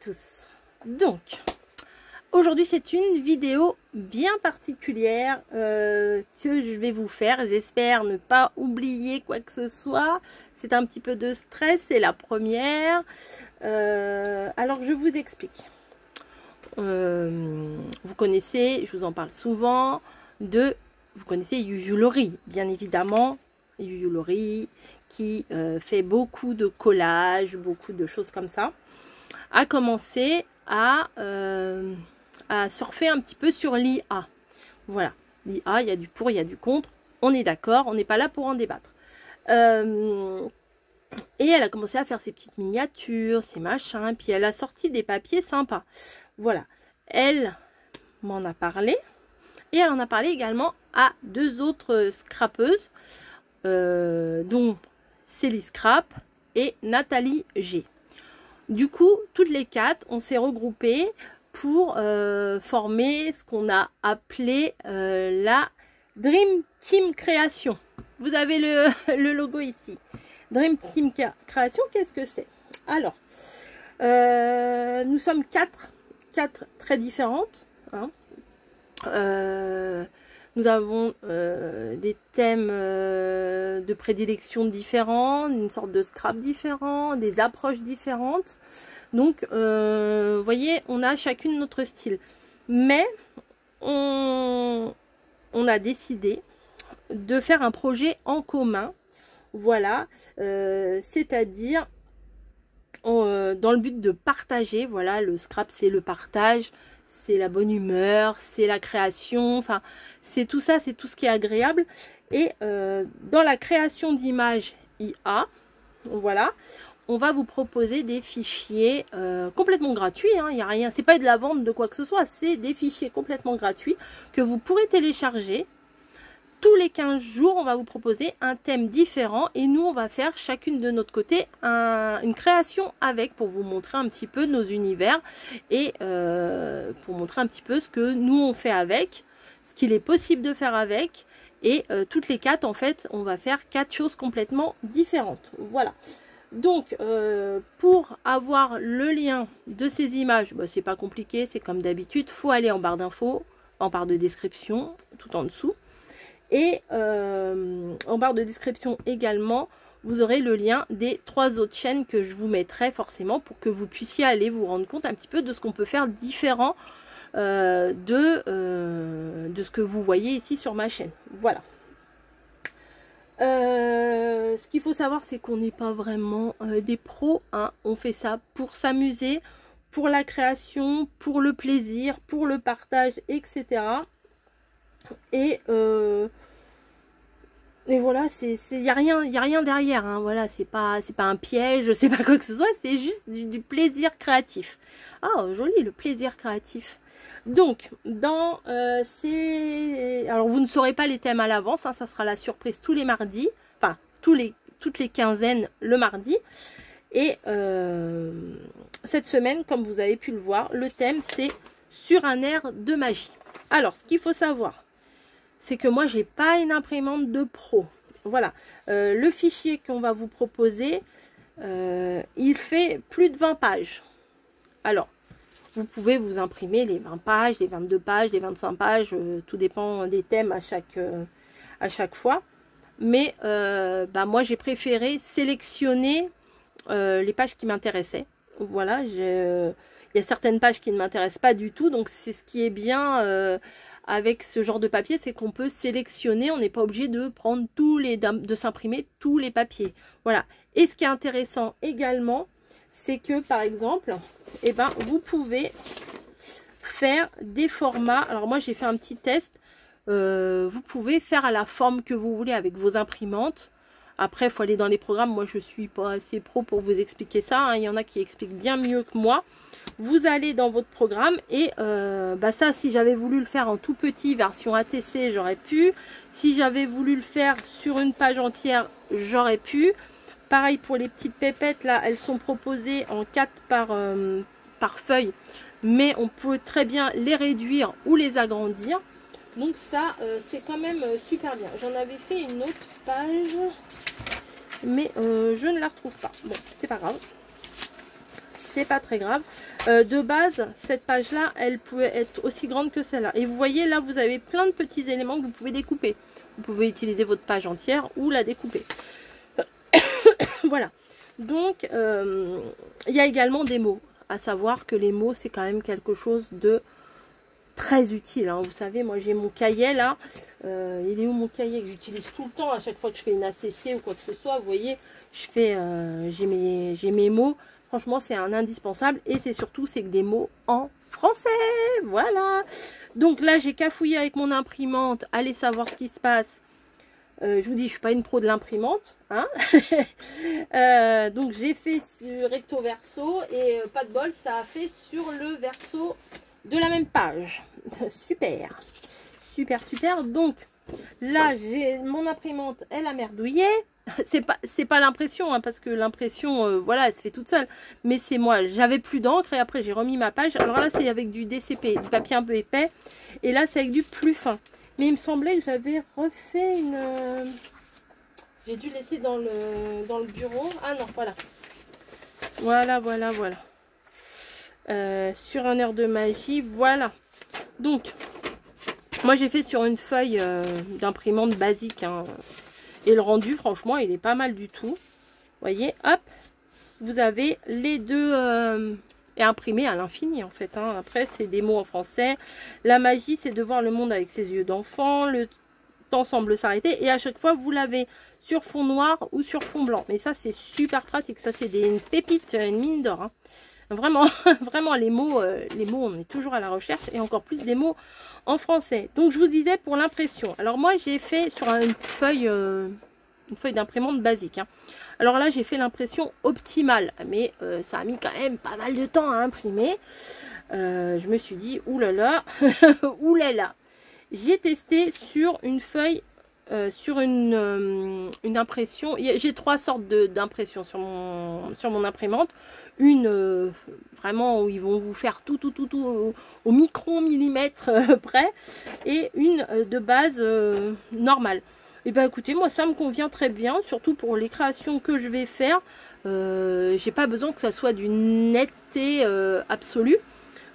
tous. Donc, aujourd'hui c'est une vidéo bien particulière que je vais vous faire. J'espère ne pas oublier quoi que ce soit. C'est un petit peu de stress, c'est la première. Alors je vous explique. Vous connaissez, je vous en parle souvent, vous connaissez Yuyu Lori, bien évidemment. Yuyu Lori qui fait beaucoup de collages, beaucoup de choses comme ça, a commencé à surfer un petit peu sur l'IA. Voilà, l'IA, il y a du pour, il y a du contre, on est d'accord, on n'est pas là pour en débattre. Et elle a commencé à faire ses petites miniatures, ses machins, puis elle a sorti des papiers sympas. Voilà, elle m'en a parlé, et elle en a parlé également à deux autres scrapeuses, dont Célie Scrap et Nathalie G. Du coup, toutes les quatre, on s'est regroupées pour former ce qu'on a appelé la Dream Team Création. Vous avez le logo ici. Dream Team Création, qu'est-ce que c'est? Alors, nous sommes quatre très différentes. Hein. Nous avons des thèmes de prédilection différents, une sorte de scrap différent, des approches différentes. Donc, vous voyez, on a chacune notre style. Mais, on a décidé de faire un projet en commun. Voilà, c'est-à-dire dans le but de partager. Voilà, le scrap, c'est le partage. C'est la bonne humeur, c'est la création, enfin, c'est tout ça, c'est tout ce qui est agréable. Et dans la création d'images IA, voilà, on va vous proposer des fichiers complètement gratuits. Hein, il n'y a rien, c'est pas de la vente de quoi que ce soit, c'est des fichiers complètement gratuits que vous pourrez télécharger. Tous les 15 jours, on va vous proposer un thème différent et nous, on va faire chacune de notre côté une création avec pour vous montrer un petit peu nos univers et pour montrer un petit peu ce que nous, on fait avec, ce qu'il est possible de faire avec. Et toutes les quatre, en fait, on va faire 4 choses complètement différentes. Voilà. Donc, pour avoir le lien de ces images, bah, c'est pas compliqué, c'est comme d'habitude. Il faut aller en barre d'infos, en barre de description, tout en dessous. Et en barre de description également, vous aurez le lien des 3 autres chaînes que je vous mettrai forcément pour que vous puissiez aller vous rendre compte un petit peu de ce qu'on peut faire différent de ce que vous voyez ici sur ma chaîne. Voilà. Ce qu'il faut savoir, c'est qu'on n'est pas vraiment des pros. Hein. On fait ça pour s'amuser, pour la création, pour le plaisir, pour le partage, etc. Et voilà, il n'y a rien derrière, hein, voilà, c'est pas un piège, c'est pas quoi que ce soit, c'est juste du plaisir créatif. Ah, joli, le plaisir créatif. Donc, dans alors vous ne saurez pas les thèmes à l'avance, hein, ça sera la surprise tous les mardis, enfin, toutes les quinzaines le mardi. Et cette semaine, comme vous avez pu le voir, le thème c'est sur un air de magie. Alors, ce qu'il faut savoir, c'est que moi, j'ai pas une imprimante de pro. Voilà. Le fichier qu'on va vous proposer, il fait plus de 20 pages. Alors, vous pouvez vous imprimer les 20 pages, les 22 pages, les 25 pages. Tout dépend des thèmes à chaque fois. Mais bah, moi, j'ai préféré sélectionner les pages qui m'intéressaient. Voilà. Il y a certaines pages qui ne m'intéressent pas du tout. Donc, c'est ce qui est bien avec ce genre de papier, c'est qu'on peut sélectionner, on n'est pas obligé de prendre de s'imprimer tous les papiers. Voilà. Et ce qui est intéressant également, c'est que par exemple, eh ben, vous pouvez faire des formats. Alors moi, j'ai fait un petit test. Vous pouvez faire à la forme que vous voulez avec vos imprimantes. Après, il faut aller dans les programmes. Moi, je ne suis pas assez pro pour vous expliquer ça. Hein. Il y en a qui expliquent bien mieux que moi. Vous allez dans votre programme et bah ça, si j'avais voulu le faire en tout petit, version ATC, j'aurais pu. Si j'avais voulu le faire sur une page entière, j'aurais pu. Pareil pour les petites pépettes, là, elles sont proposées en 4 par feuille. Mais on peut très bien les réduire ou les agrandir. Donc ça, c'est quand même super bien. J'en avais fait une autre page, mais je ne la retrouve pas. Bon, c'est pas grave. c'est pas très grave. De base, cette page-là, elle pouvait être aussi grande que celle-là. Et vous voyez, là, vous avez plein de petits éléments que vous pouvez découper. Vous pouvez utiliser votre page entière ou la découper. Voilà. Donc, il y a également des mots. À savoir que les mots, c'est quand même quelque chose de très utile. Hein. Vous savez, moi, j'ai mon cahier là. Il est où mon cahier que j'utilise tout le temps à chaque fois que je fais une ACC ou quoi que ce soit. Vous voyez, j'ai mes mots. Franchement, c'est un indispensable. Et c'est surtout, c'est que des mots en français. Voilà. Donc là, j'ai cafouillé avec mon imprimante. Allez savoir ce qui se passe. Je vous dis, je suis pas une pro de l'imprimante, hein. Donc j'ai fait sur recto verso et pas de bol, ça a fait sur le verso de la même page. Super, super, super. Donc là, j'ai mon imprimante, elle a merdouillé. C'est pas l'impression, hein, parce que l'impression, voilà, elle se fait toute seule. Mais c'est moi, j'avais plus d'encre et après j'ai remis ma page. Alors là, c'est avec du DCP, du papier un peu épais, et là, c'est avec du plus fin. Mais il me semblait que j'avais refait une... J'ai dû laisser dans le bureau. Ah non, voilà. Voilà. Sur un air de magie, voilà. Donc, moi j'ai fait sur une feuille d'imprimante basique. Hein. Et le rendu, franchement, il est pas mal du tout. Vous voyez, hop. Vous avez les deux... et imprimé à l'infini en fait. Hein. Après, c'est des mots en français. La magie, c'est de voir le monde avec ses yeux d'enfant. Le temps semble s'arrêter. Et à chaque fois, vous l'avez sur fond noir ou sur fond blanc. Mais ça, c'est super pratique. Ça, c'est une pépite, une mine d'or. Hein. Vraiment, vraiment, les mots, on est toujours à la recherche. Et encore plus des mots en français. Donc, je vous disais pour l'impression. Alors, moi, j'ai fait sur une feuille d'imprimante basique. Hein. Alors là, j'ai fait l'impression optimale, mais ça a mis quand même pas mal de temps à imprimer. Je me suis dit, oulala, oulala. J'ai testé sur une feuille, sur une impression. J'ai trois sortes d'impressions sur mon imprimante. Une vraiment où ils vont vous faire tout au micro-millimètre près. Et une de base normale. Et ben écoutez, moi ça me convient très bien, surtout pour les créations que je vais faire. J'ai pas besoin que ça soit d'une netteté absolue,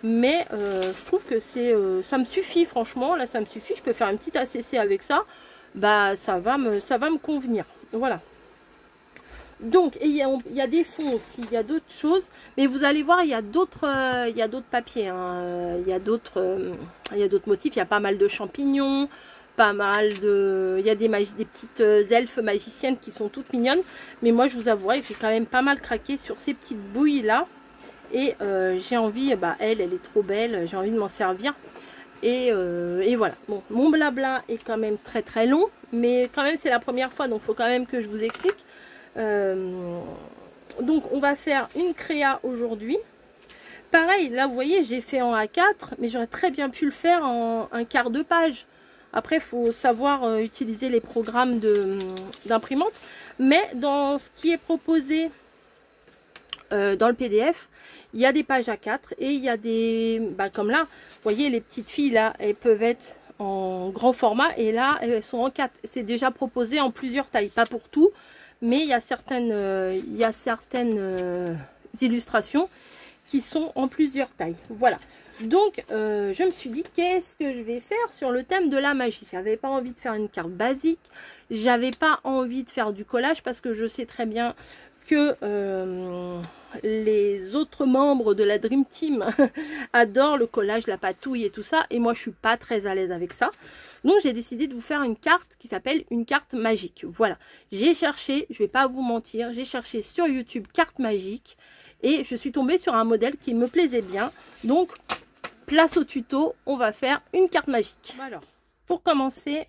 mais je trouve que ça me suffit franchement. Là ça me suffit, je peux faire une petite ACC avec ça. Bah ça va me convenir. Voilà. Donc il y a des fonds aussi, il y a d'autres choses, mais vous allez voir, il y a d'autres papiers, hein. Il y a d'autres motifs, il y a pas mal de champignons. Pas mal de... Il y a des petites elfes magiciennes qui sont toutes mignonnes. Mais moi, je vous avouerai que j'ai quand même pas mal craqué sur ces petites bouilles-là. Et j'ai envie... Bah, elle est trop belle. J'ai envie de m'en servir. Et voilà. Bon, mon blabla est quand même très long. Mais quand même, c'est la première fois. Donc, il faut quand même que je vous explique. Donc, on va faire une créa aujourd'hui. Pareil, là, vous voyez, j'ai fait en A4. Mais j'aurais très bien pu le faire en un quart de page. Après, il faut savoir utiliser les programmes d'imprimante. Mais dans ce qui est proposé dans le PDF, il y a des pages A4 et il y a des... Bah, comme là, vous voyez, les petites filles, là, elles peuvent être en grand format. Et là, elles sont en 4. C'est déjà proposé en plusieurs tailles. Pas pour tout, mais il y a certaines illustrations qui sont en plusieurs tailles. Voilà. Donc, je me suis dit, qu'est-ce que je vais faire sur le thème de la magie? J'avais pas envie de faire une carte basique. J'avais pas envie de faire du collage parce que je sais très bien que les autres membres de la Dream Team adorent le collage, la patouille et tout ça. Et moi, je suis pas très à l'aise avec ça. Donc, j'ai décidé de vous faire une carte qui s'appelle une carte magique. Voilà. J'ai cherché, je vais pas vous mentir, j'ai cherché sur YouTube carte magique. Et je suis tombée sur un modèle qui me plaisait bien. Donc, place au tuto, on va faire une carte magique. Alors, pour commencer,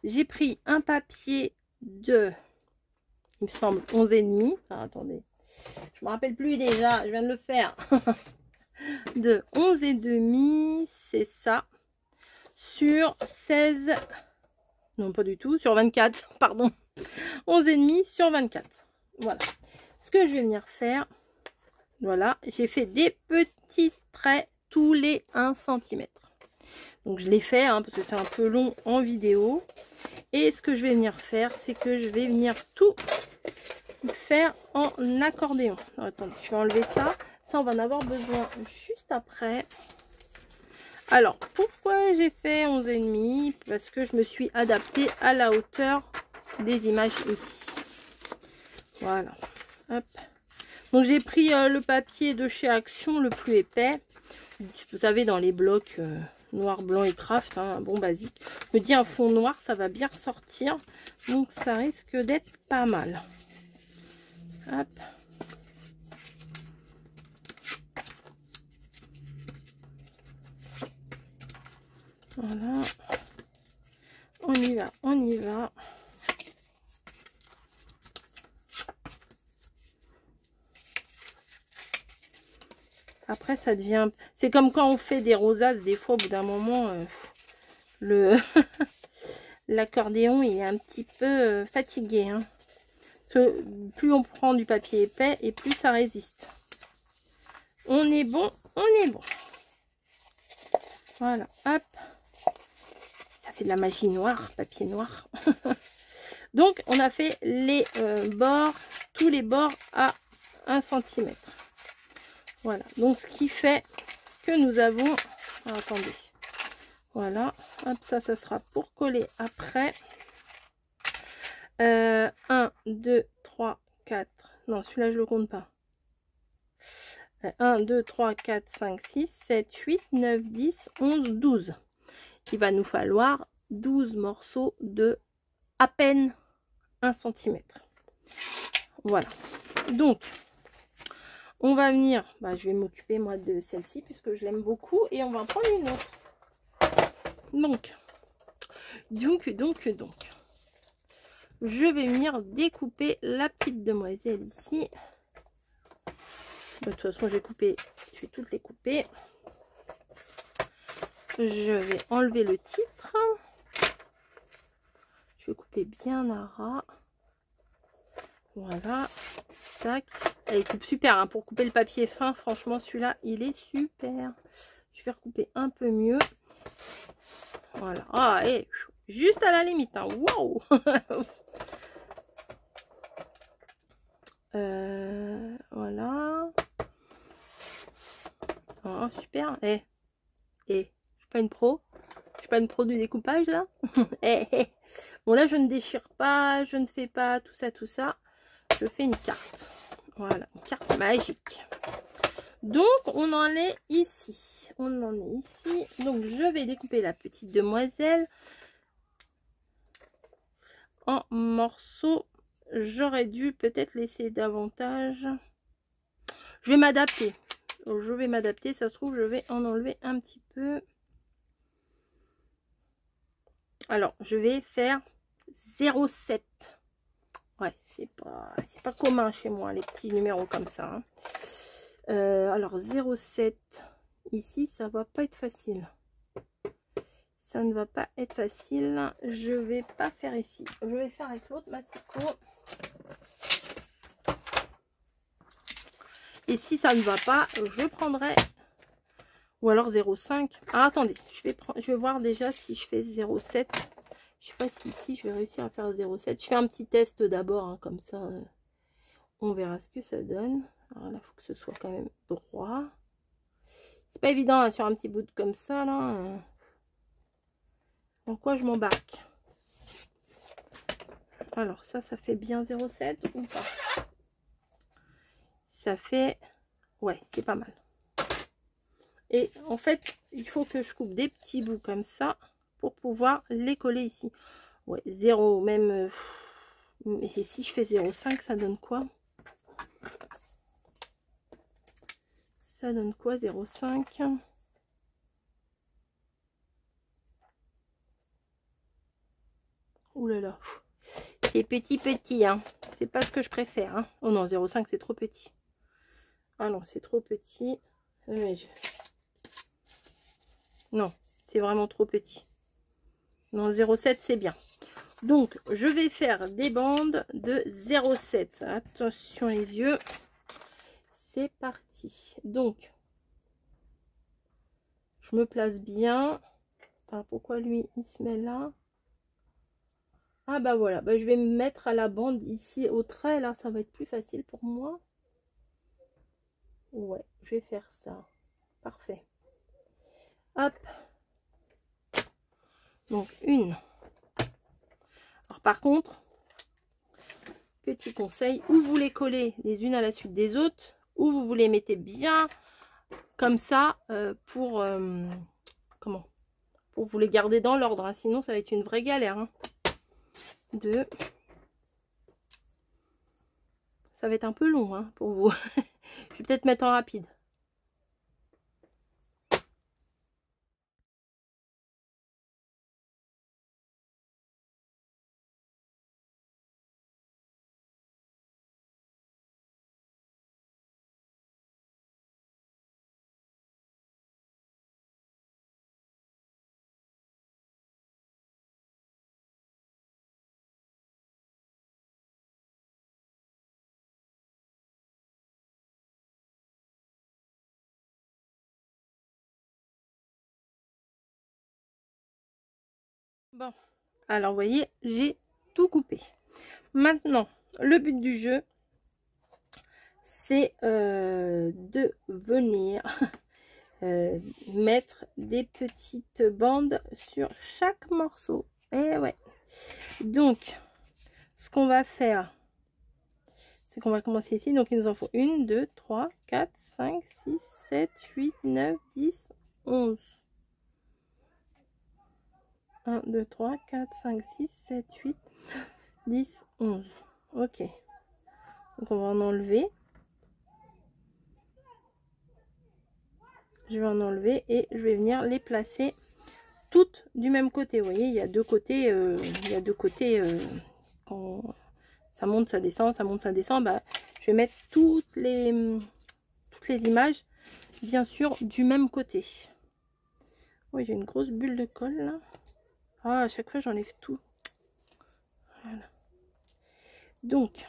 j'ai pris un papier de, il me semble, 11,5. Ah, attendez, je me rappelle plus déjà, je viens de le faire. De 11,5, c'est ça. Sur 16, non pas du tout, sur 24, pardon. 11,5 sur 24. Voilà. Ce que je vais venir faire, voilà, j'ai fait des petits traits tous les 1 cm. Donc je l'ai fait hein, parce que c'est un peu long en vidéo. Et ce que je vais venir faire, c'est que je vais venir tout faire en accordéon. Alors, attendez, je vais enlever ça. Ça, on va en avoir besoin juste après. Alors, pourquoi j'ai fait 11,5? Parce que je me suis adaptée à la hauteur des images ici. Voilà. Hop. Donc, j'ai pris le papier de chez Action, le plus épais. Vous savez, dans les blocs noir, blanc et craft, hein, un bon basique. Je me dis, un fond noir, ça va bien ressortir. Donc, ça risque d'être pas mal. Hop. Voilà. On y va, on y va. Après, ça devient... C'est comme quand on fait des rosaces, des fois, au bout d'un moment, le l'accordéon, il est un petit peu fatigué. Hein. Parce que plus on prend du papier épais, et plus ça résiste. On est bon, on est bon. Voilà, hop. Ça fait de la magie noire, papier noir. Donc, on a fait les bords, tous les bords à 1 cm. Voilà, donc ce qui fait que nous avons... Ah, attendez. Voilà, hop, ça sera pour coller après. 1, 2, 3, 4. Non, celui-là, je le compte pas. 1, 2, 3, 4, 5, 6, 7, 8, 9, 10, 11, 12. Il va nous falloir 12 morceaux de à peine 1 cm. Voilà. Donc, on va venir... Bah, je vais m'occuper, moi, de celle-ci, puisque je l'aime beaucoup. Et on va en prendre une autre. Donc, je vais venir découper la petite demoiselle ici. De toute façon, je vais toutes les couper. Je vais enlever le titre. Je vais couper bien à ras. Voilà. Tac. Elle coupe super hein, pour couper le papier fin. Franchement, celui-là, il est super. Je vais recouper un peu mieux. Voilà. Ah, et juste à la limite. Hein. Wow. Voilà. Oh, super. Je suis pas une pro. Je suis pas une pro du découpage là. Bon là, je ne déchire pas, je ne fais pas tout ça, tout ça. Je fais une carte. Voilà, une carte magique. Donc, on en est ici. On en est ici. Donc, je vais découper la petite demoiselle en morceaux. J'aurais dû peut-être laisser davantage. Je vais m'adapter. Je vais m'adapter. Ça se trouve, je vais en enlever un petit peu. Alors, je vais faire 0,7. Ouais, c'est pas commun chez moi, les petits numéros comme ça. Hein. Alors, 0,7. Ici, ça va pas être facile. Ça ne va pas être facile. Je vais pas faire ici. Je vais faire avec l'autre massicot. Et si ça ne va pas, je prendrai... Ou alors 0,5. Ah, attendez. Je vais voir déjà si je fais 0,7. Je sais pas si ici, je vais réussir à faire 0,7. Je fais un petit test d'abord, hein, comme ça. On verra ce que ça donne. Alors là, il faut que ce soit quand même droit. C'est pas évident hein, sur un petit bout comme ça, là. En quoi je m'embarque? Alors ça fait bien 0,7 ou pas? Ça fait... Ouais, c'est pas mal. Et en fait, il faut que je coupe des petits bouts comme ça pour pouvoir les coller ici. Ouais, 0, même... Et si je fais 0,5, ça donne quoi? Ça donne quoi 0,5? Ouh là là. C'est petit, hein. C'est pas ce que je préfère. Hein. Oh non, 0,5 c'est trop petit. Ah non, c'est trop petit. Non, c'est vraiment trop petit. Non, 0,7 c'est bien. Donc, je vais faire des bandes de 0,7. Attention les yeux. C'est parti. Donc, je me place bien. Alors, pourquoi lui, il se met là? Ah bah voilà, bah, je vais me mettre à la bande ici au trait. Là, ça va être plus facile pour moi. Ouais, je vais faire ça. Parfait. Hop. Donc une. Alors par contre, petit conseil, ou vous les collez les unes à la suite des autres, ou vous les mettez bien comme ça pour comment, pour vous les garder dans l'ordre, hein. Sinon ça va être une vraie galère, hein. Deux. Ça va être un peu long, hein, pour vous. Je vais peut-être mettre en rapide. Bon, alors vous voyez, j'ai tout coupé. Maintenant, le but du jeu, c'est de venir mettre des petites bandes sur chaque morceau. Et ouais. Donc, ce qu'on va faire, c'est qu'on va commencer ici. Donc, il nous en faut 1, 2, 3, 4, 5, 6, 7, 8, 9, 10, 11. 1, 2, 3, 4, 5, 6, 7, 8, 10, 11. Ok. Donc, on va en enlever. Je vais en enlever et je vais venir les placer toutes du même côté. Vous voyez, il y a deux côtés. Quand ça monte, ça descend, ça monte, ça descend. Bah, je vais mettre toutes les images, bien sûr, du même côté. Oui, j'ai une grosse bulle de colle là. Ah, à chaque fois, j'enlève tout. Voilà. Donc,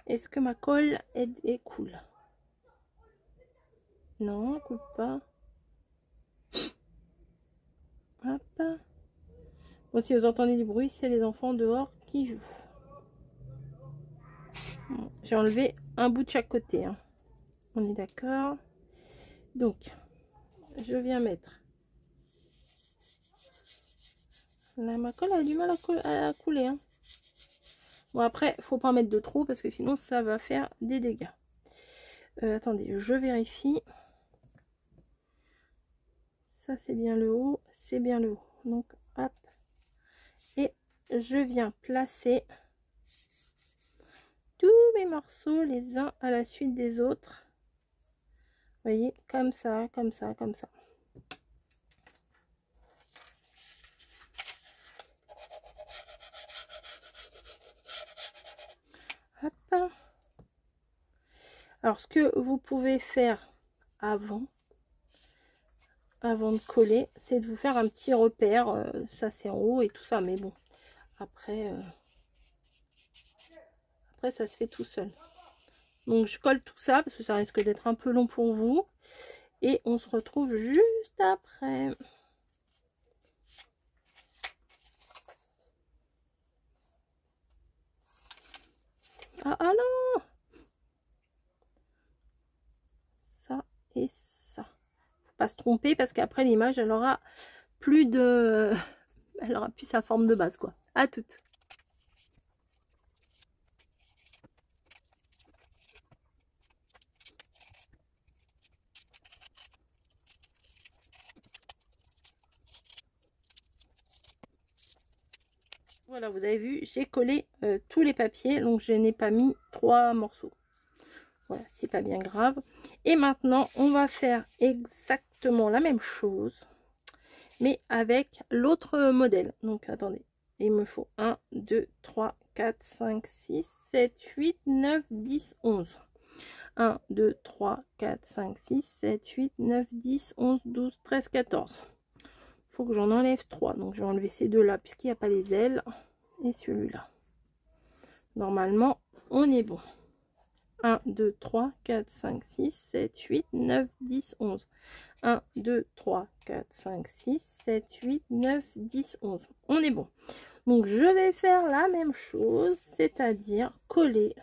est-ce que ma colle est cool? Non, elle coule pas. Hop. Bon, si vous entendez du bruit, c'est les enfants dehors qui jouent. Bon, j'ai enlevé un bout de chaque côté, hein. On est d'accord. Donc, je viens mettre. Là, ma colle a du mal à couler, hein. Bon, après, faut pas en mettre de trop parce que sinon, ça va faire des dégâts. Attendez, je vérifie. Ça, c'est bien le haut. C'est bien le haut. Donc, hop. Et je viens placer tous mes morceaux les uns à la suite des autres. Vous voyez, comme ça, comme ça, comme ça. Hop. Alors, ce que vous pouvez faire avant de coller, c'est de vous faire un petit repère. Ça, c'est en haut et tout ça. Mais bon, après ça se fait tout seul. Donc, je colle tout ça parce que ça risque d'être un peu long pour vous. Et on se retrouve juste après. Ah, ah non! Ça et ça. Faut pas se tromper parce qu'après l'image, elle aura plus de... Elle aura plus sa forme de base, quoi. À toutes. Voilà, vous avez vu, j'ai collé tous les papiers, donc je n'ai pas mis 3 morceaux. Voilà, c'est pas bien grave. Et maintenant, on va faire exactement la même chose, mais avec l'autre modèle. Donc, attendez, il me faut 1, 2, 3, 4, 5, 6, 7, 8, 9, 10, 11. 1, 2, 3, 4, 5, 6, 7, 8, 9, 10, 11, 12, 13, 14. Il faut que j'en enlève 3. Donc, je vais enlever ces deux-là puisqu'il n'y a pas les ailes. Et celui-là. Normalement, on est bon. 1, 2, 3, 4, 5, 6, 7, 8, 9, 10, 11. 1, 2, 3, 4, 5, 6, 7, 8, 9, 10, 11. On est bon. Donc, je vais faire la même chose, c'est-à-dire coller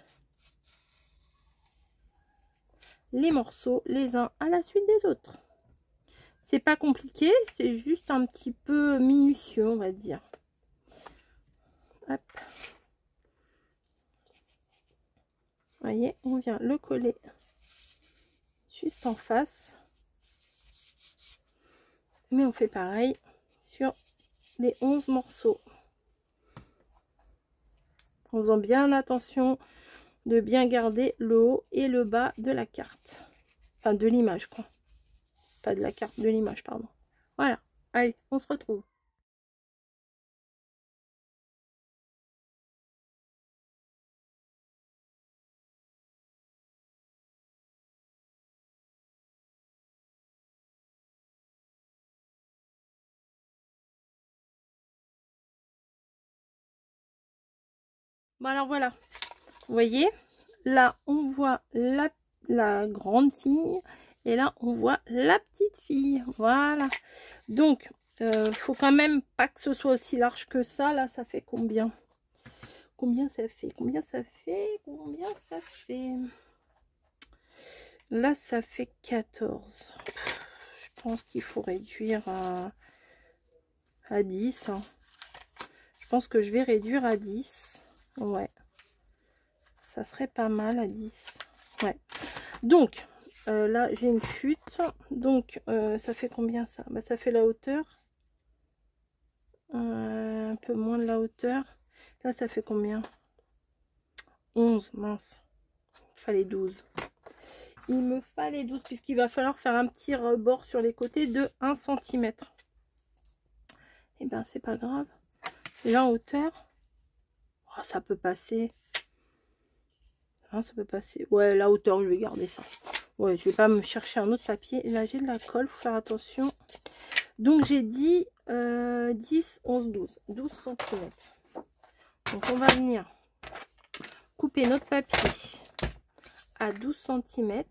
les morceaux les uns à la suite des autres. C'est pas compliqué, c'est juste un petit peu minutieux, on va dire. Hop. Vous voyez, on vient le coller juste en face. Mais on fait pareil sur les 11 morceaux. En faisant bien attention de bien garder le haut et le bas de la carte. Enfin, de l'image, quoi. Pas de la carte, de l'image, pardon. Voilà. Allez, on se retrouve. Bon, alors voilà. Vous voyez, là, on voit la grande fille. Et là, on voit la petite fille. Voilà. Donc, faut quand même pas que ce soit aussi large que ça. Là, ça fait combien? Combien ça fait? Combien ça fait? Combien ça fait? Là, ça fait 14. Je pense qu'il faut réduire à 10. Hein. Je pense que je vais réduire à 10. Ouais. Ça serait pas mal à 10. Ouais. Donc, là, j'ai une chute. Donc, ça fait combien ça? Bah, ça fait la hauteur. Un peu moins de la hauteur. Là, ça fait combien? 11, mince. Il fallait 12. Il me fallait 12 puisqu'il va falloir faire un petit rebord sur les côtés de 1 cm. Et ben c'est pas grave. Là en hauteur, oh, ça peut passer. Ah, ça peut passer. Ouais, la hauteur, je vais garder ça. Ouais, je vais pas me chercher un autre papier. Là, j'ai de la colle, faut faire attention. Donc j'ai dit 10, 11, 12. 12 cm. Donc on va venir couper notre papier à 12 cm.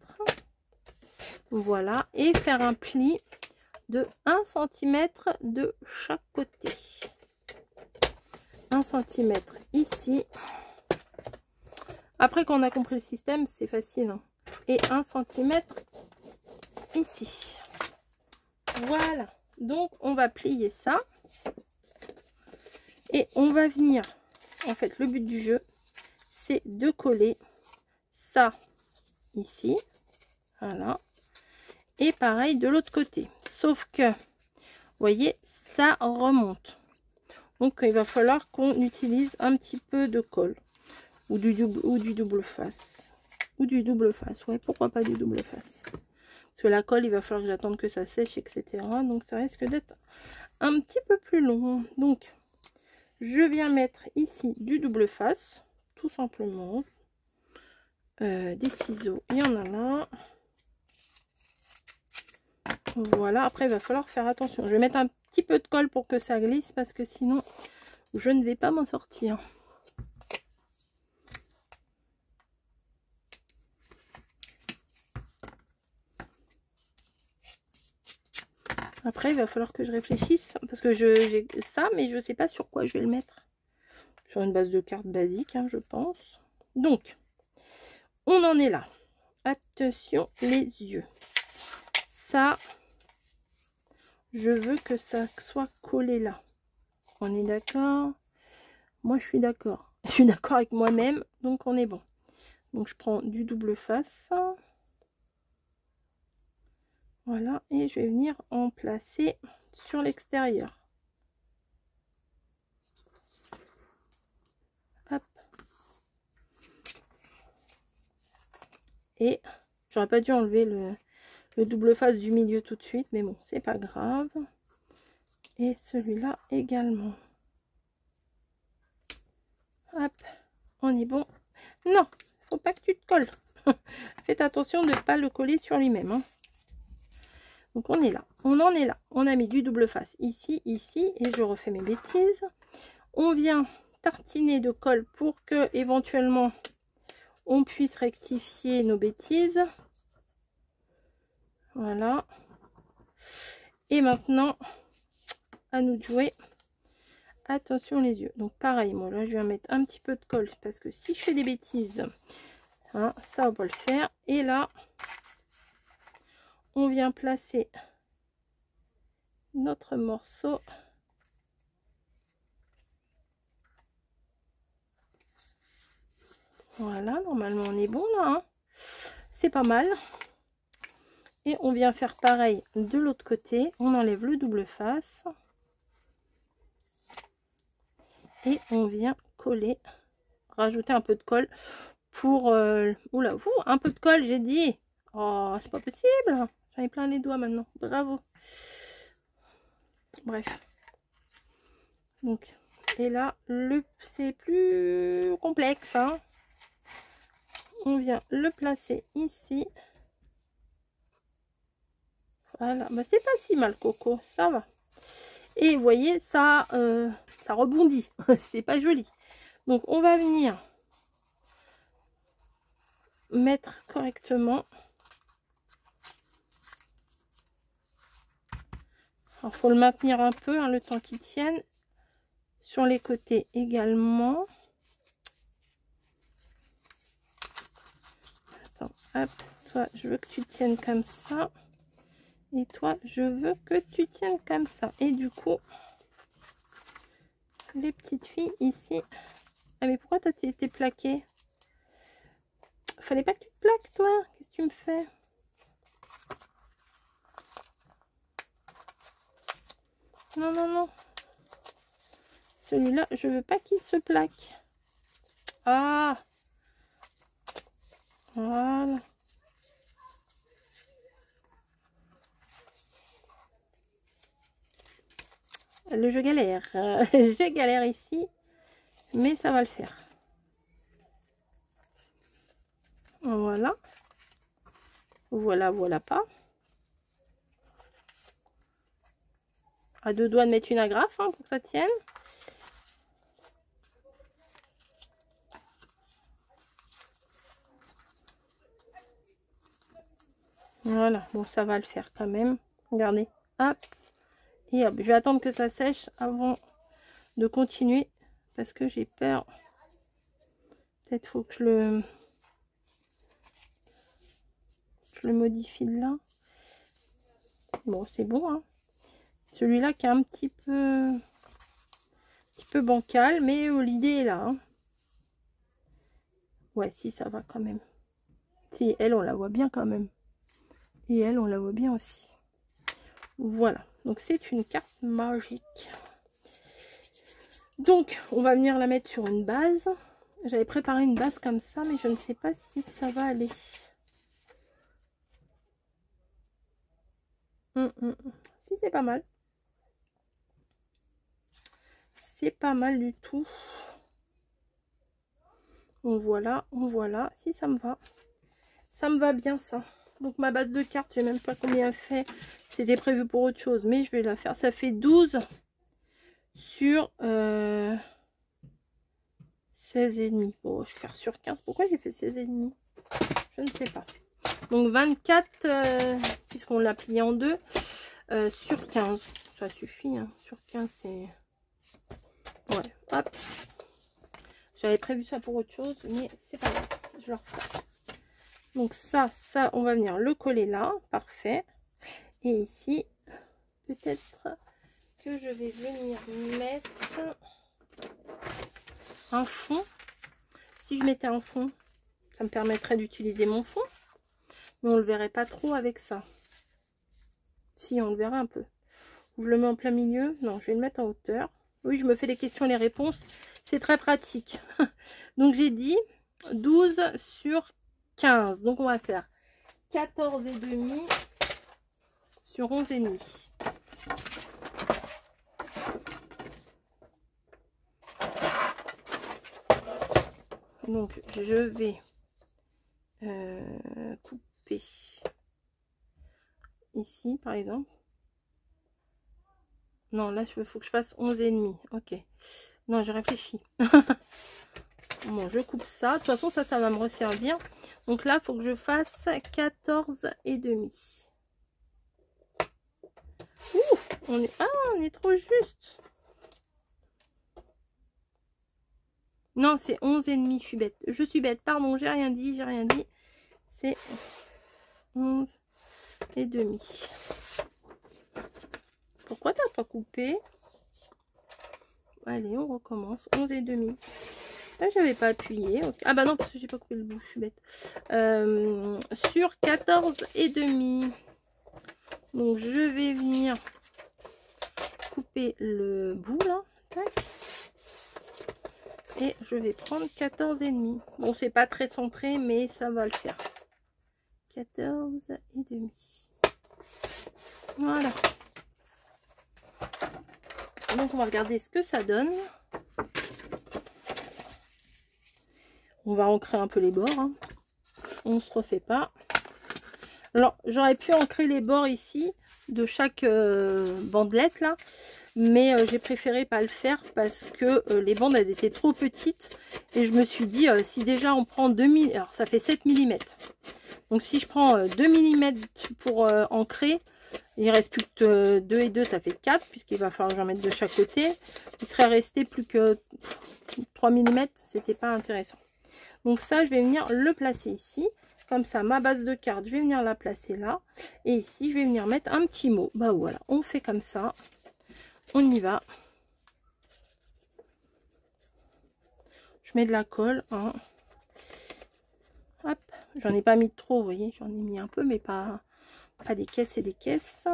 Voilà, et faire un pli de 1 cm de chaque côté. 1 cm ici. Après, quand on a compris le système, c'est facile. Hein. Et 1 cm ici. Voilà. Donc, on va plier ça. Et on va venir... En fait, le but du jeu, c'est de coller ça ici. Voilà. Et pareil de l'autre côté. Sauf que, vous voyez, ça remonte. Donc, il va falloir qu'on utilise un petit peu de colle. Ou du double face. Ou du double face. Ouais, pourquoi pas du double face. Parce que la colle, il va falloir que j'attende que ça sèche, etc. Donc, ça risque d'être un petit peu plus long. Donc, je viens mettre ici du double face. Tout simplement. Des ciseaux. Il y en a là. Voilà. Après, il va falloir faire attention. Je vais mettre un petit peu de colle pour que ça glisse. Parce que sinon, je ne vais pas m'en sortir. Après, il va falloir que je réfléchisse parce que j'ai ça, mais je ne sais pas sur quoi je vais le mettre. Sur une base de carte basique, hein, je pense. Donc, on en est là. Attention, les yeux. Ça, je veux que ça soit collé là. On est d'accord? Moi, je suis d'accord. Je suis d'accord avec moi-même, donc on est bon. Donc, je prends du double face. Voilà, et je vais venir en placer sur l'extérieur. Hop. Et j'aurais pas dû enlever le double face du milieu tout de suite, mais bon, c'est pas grave. Et celui-là également. Hop, on est bon. Non, faut pas que tu te colles. Faites attention de ne pas le coller sur lui-même. Hein. Donc on est là, on en est là. On a mis du double face ici, ici, et je refais mes bêtises. On vient tartiner de colle pour que éventuellement on puisse rectifier nos bêtises. Voilà. Et maintenant, à nous de jouer. Attention les yeux. Donc pareil, moi là je vais mettre un petit peu de colle parce que si je fais des bêtises, hein, ça va pas le faire. Et là, on vient placer notre morceau. Voilà, normalement on est bon là, hein. C'est pas mal. Et on vient faire pareil de l'autre côté. On enlève le double face. Et on vient coller, rajouter un peu de colle pour... oula, un peu de colle, j'ai dit. Oh, c'est pas possible. J'en ai plein les doigts maintenant. Bravo. Bref. Donc, et là, c'est plus complexe, hein. On vient le placer ici. Voilà, bah, c'est pas si mal, Coco, ça va. Et vous voyez, ça rebondit. C'est pas joli. Donc, on va venir mettre correctement. Alors, faut le maintenir un peu, hein, le temps qu'il tienne. Sur les côtés également. Attends, hop, toi, je veux que tu tiennes comme ça. Et toi, je veux que tu tiennes comme ça. Et du coup, les petites filles ici. Ah, mais pourquoi toi, tu étais plaquée? Fallait pas que tu te plaques, toi. Qu'est-ce que tu me fais? Non, non, non. Celui-là, je veux pas qu'il se plaque. Ah. Voilà. Je galère. Je galère ici. Mais ça va le faire. Voilà. Voilà, voilà pas. À deux doigts de mettre une agrafe, hein, pour que ça tienne. Voilà, bon, ça va le faire quand même. Regardez, hop. Et hop, je vais attendre que ça sèche avant de continuer. Parce que j'ai peur. Peut-être faut que je le modifie de là. Bon, c'est bon, hein. Celui-là qui est un petit peu bancal, mais l'idée est là, hein. Ouais, si, ça va quand même. Si, elle, on la voit bien quand même. Et elle, on la voit bien aussi. Voilà, donc c'est une carte magique. Donc, on va venir la mettre sur une base. J'avais préparé une base comme ça, mais je ne sais pas si ça va aller. Si, c'est pas mal. C'est pas mal du tout. On voit là. Si, ça me va. Ça me va bien, ça. Donc, ma base de cartes, je sais même pas combien elle fait. C'était prévu pour autre chose, mais je vais la faire. Ça fait 12 sur 16,5. Bon, je vais faire sur 15. Pourquoi j'ai fait 16,5? Je ne sais pas. Donc, 24, puisqu'on l'a plié en deux, sur 15. Ça suffit, hein. Sur 15, c'est... Ouais, hop. J'avais prévu ça pour autre chose, mais c'est pas grave. Je le refais. Donc ça, on va venir le coller là. Parfait. Et ici, peut-être que je vais venir mettre un fond. Si je mettais un fond, ça me permettrait d'utiliser mon fond. Mais on le verrait pas trop avec ça. Si, on le verra un peu. Je le mets en plein milieu. Non, je vais le mettre en hauteur. Oui, je me fais les questions et les réponses. C'est très pratique. Donc, j'ai dit 12 sur 15. Donc, on va faire 14,5 sur 11,5. Donc, je vais couper ici, par exemple. Non, là, il faut que je fasse 11,5. Ok. Non, je réfléchis. Bon, je coupe ça. De toute façon, ça va me resservir. Donc là, il faut que je fasse 14,5. Ouf, on est trop juste. Non, c'est 11,5. Je suis bête. Je suis bête. Pardon, j'ai rien dit. C'est 11,5. et demi. Pourquoi t'as pas coupé? Allez, on recommence. 11 et demi. Là, j'avais pas appuyé. Okay. Ah bah non, parce que j'ai pas coupé le bout, je suis bête. Sur 14 et demi. Donc, je vais venir couper le bout là. Tac. Et je vais prendre 14 et demi. Bon, c'est pas très centré, mais ça va le faire. 14 et demi. Voilà. Donc, on va regarder ce que ça donne. On va ancrer un peu les bords. Hein. On se refait pas. Alors, j'aurais pu ancrer les bords ici de chaque bandelette là. Mais j'ai préféré pas le faire parce que les bandes elles étaient trop petites. Et je me suis dit, si déjà on prend 2 mm, alors ça fait 7 mm. Donc si je prends 2 mm pour ancrer, il reste plus que 2 et 2, ça fait 4. Puisqu'il va falloir que j'en mette de chaque côté. Il serait resté plus que 3 mm, c'était pas intéressant. Donc ça, je vais venir le placer ici. Comme ça, ma base de carte, je vais venir la placer là. Et ici, je vais venir mettre un petit mot. Bah voilà, on fait comme ça. On y va. Je mets de la colle. Hein. Hop, j'en ai pas mis trop, vous voyez. J'en ai mis un peu, mais pas des caisses et des caisses.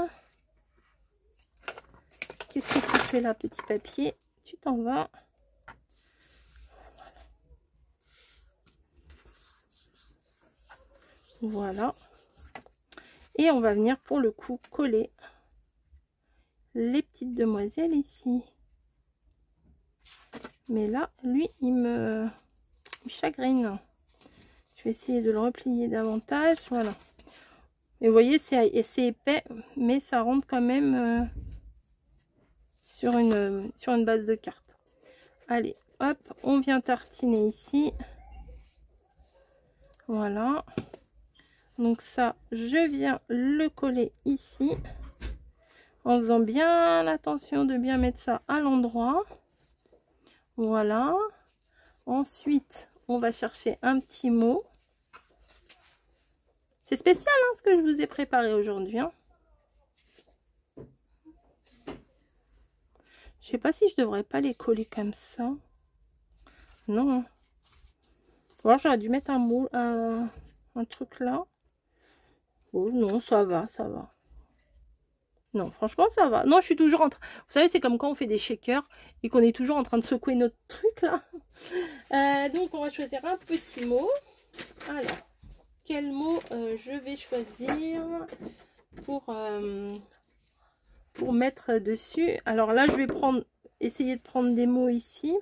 Qu'est-ce que tu fais là, petit papier? Tu t'en vas. Voilà. Et on va venir pour le coup coller les petites demoiselles ici. Mais là, lui, il me chagrine. Je vais essayer de le replier davantage. Voilà. Et vous voyez, c'est épais, mais ça rentre quand même sur une base de carte. Allez, hop, on vient tartiner ici. Voilà. Donc ça, je viens le coller ici. En faisant bien attention de bien mettre ça à l'endroit. Voilà. Ensuite, on va chercher un petit mot. C'est spécial hein, ce que je vous ai préparé aujourd'hui. Hein. Je sais pas si je devrais pas les coller comme ça. Non. Alors j'aurais dû mettre un mot, un truc là. Oh non, ça va, ça va. Non, franchement, ça va. Non, je suis toujours en train... Vous savez, c'est comme quand on fait des shakers et qu'on est toujours en train de secouer notre truc, là. Donc, on va choisir un petit mot. Alors, quel mot je vais choisir pour mettre dessus? Alors là, je vais essayer de prendre des mots ici.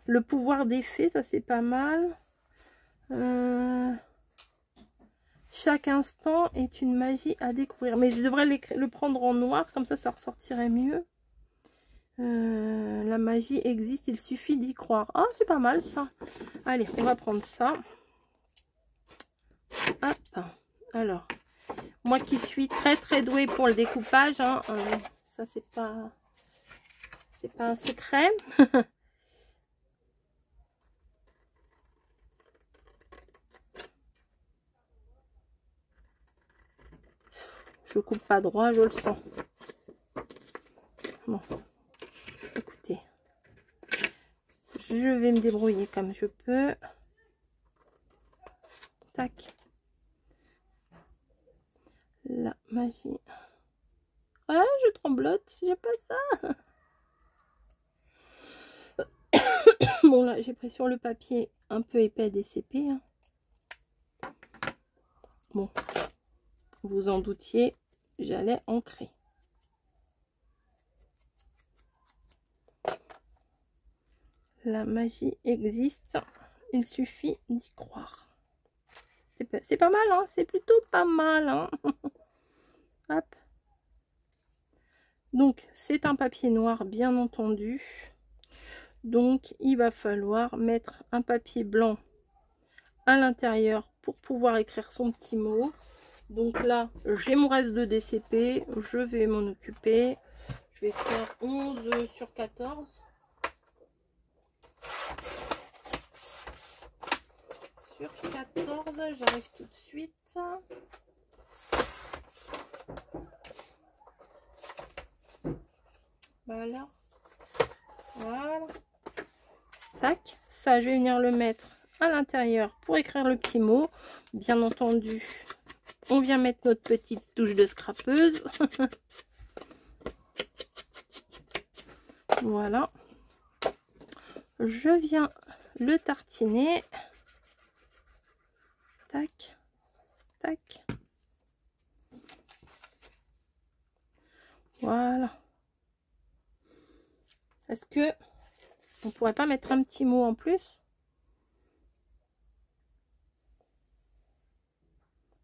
Le pouvoir des fées, ça, c'est pas mal. Chaque instant est une magie à découvrir. Mais je devrais le prendre en noir, comme ça ressortirait mieux. La magie existe, il suffit d'y croire. Ah, c'est pas mal ça. Allez, on va prendre ça. Hop. Alors, moi qui suis très douée pour le découpage, hein, ça c'est pas un secret. Je coupe pas droit, je le sens. Bon, écoutez, je vais me débrouiller comme je peux. Tac. La magie. Ah, je tremblote, j'ai pas ça. Bon, là, j'ai pris sur le papier un peu épais DCP. Hein. Bon, vous en doutiez, j'allais ancrer. La magie existe, il suffit d'y croire. C'est pas mal, hein, c'est plutôt pas mal. Hein. Hop. Donc, c'est un papier noir, bien entendu. Donc, il va falloir mettre un papier blanc à l'intérieur pour pouvoir écrire son petit mot. Donc là, j'ai mon reste de DCP, je vais m'en occuper. Je vais faire 11 sur 14. Sur 14, j'arrive tout de suite. Voilà. Voilà. Tac. Ça, je vais venir le mettre à l'intérieur pour écrire le petit mot. Bien entendu, on vient mettre notre petite touche de scrapeuse. Voilà. Je viens le tartiner. Tac. Tac. Voilà. Est-ce que on pourrait pas mettre un petit mot en plus?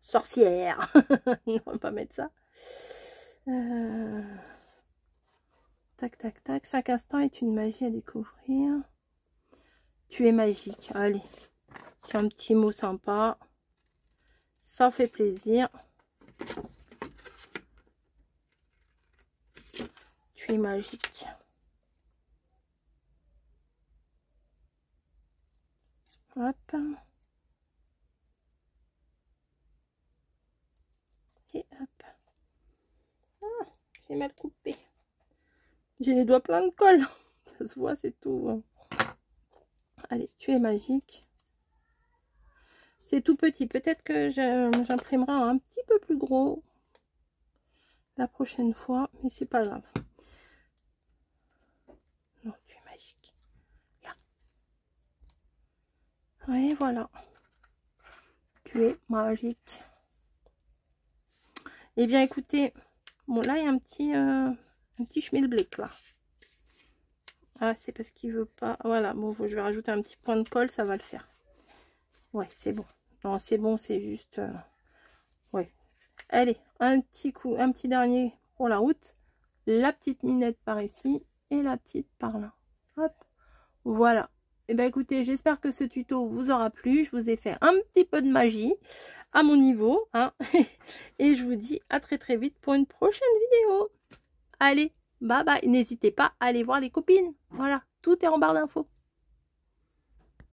Sorcière. On va pas mettre ça. Tac, tac, tac. Chaque instant est une magie à découvrir. Tu es magique. Allez. C'est un petit mot sympa. Ça fait plaisir. Tu es magique. Hop. Et hop. Ah, j'ai mal coupé. J'ai les doigts pleins de colle. Ça se voit, c'est tout. Allez, tu es magique. C'est tout petit. Peut-être que j'imprimerai un petit peu plus gros la prochaine fois. Mais c'est pas grave. Non, tu es magique. Là. Et voilà. Tu es magique. Eh bien, écoutez. Bon, là, il y a un petit schmilblick, là. Ah, c'est parce qu'il veut pas. Voilà, bon, je vais rajouter un petit point de colle, ça va le faire. Ouais, c'est bon. Non, c'est bon, c'est juste... ouais. Allez, un petit coup, un petit dernier pour la route. La petite minette par ici et la petite par là. Hop, voilà. Et ben écoutez, j'espère que ce tuto vous aura plu. Je vous ai fait un petit peu de magie à mon niveau, hein. Et je vous dis à très très vite pour une prochaine vidéo. Allez, bye bye. N'hésitez pas à aller voir les copines. Voilà, tout est en barre d'infos.